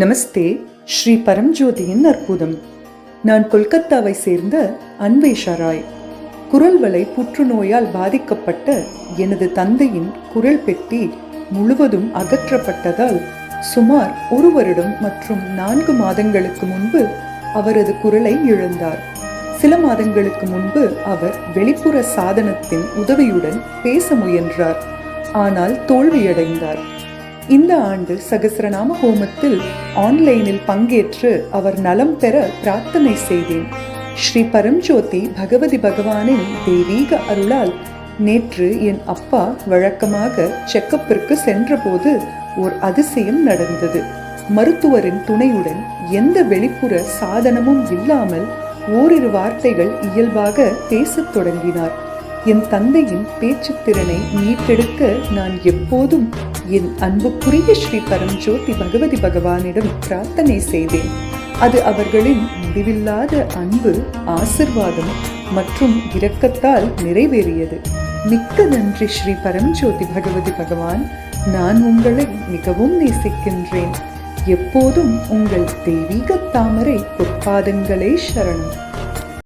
நமஸ்தே. ஸ்ரீ பரம்ஜோதியின் அற்புதம். நான் கொல்கத்தாவை சேர்ந்த அன்வேஷா ராய். குரல்வளை புற்றுநோயால் பாதிக்கப்பட்ட எனது தந்தையின் குரல் பெட்டி முழுவதும் அகற்றப்பட்டதால் சுமார் 1 வருடம் மற்றும் 4 மாதங்களுக்கு முன்பு அவரது குரலை இழந்தார். சில மாதங்களுக்கு முன்பு அவர் வெளிப்புற சாதனத்தின் உதவியுடன் பேச முயன்றார், ஆனால் தோல்வியடைந்தார். இந்த ஆண்டு சகஸ்ரநாம ஹோமத்தில் ஆன்லைனில் பங்கேற்று அவர் நலம் பெற பிரார்த்தனை செய்தேன். ஸ்ரீ பரம்ஜோதி பகவதி பகவானின் தெய்வீக அருளால் நேற்று என் அப்பா வழக்கமாக செக்கப்பிற்கு சென்றபோது ஓர் அதிசயம் நடந்தது. மருத்துவரின் துணையுடன் எந்த வெளிப்புற சாதனமும் இல்லாமல் ஓரிரு வார்த்தைகள் இயல்பாக பேசத் தொடங்கினார். என் தந்தையின் பேச்சு திறனை மீட்டெடுக்க நான் எப்போதும் என் அன்புக்குரிய ஸ்ரீ பரம்ஜோதி பகவதி பகவானிடம் பிரார்த்தனை செய்தேன். அது அவர்களின் முடிவில்லாத அன்பு, ஆசிர்வாதம் மற்றும் இரக்கத்தால் நிறைவேறியது. மிக்க நன்றி ஸ்ரீ பரம்ஜோதி பகவதி பகவான். நான் உங்களை மிகவும் நேசிக்கின்றேன். எப்போதும் உங்கள் தெய்வீக தாமரை பொற்பாதங்களே சரணம்.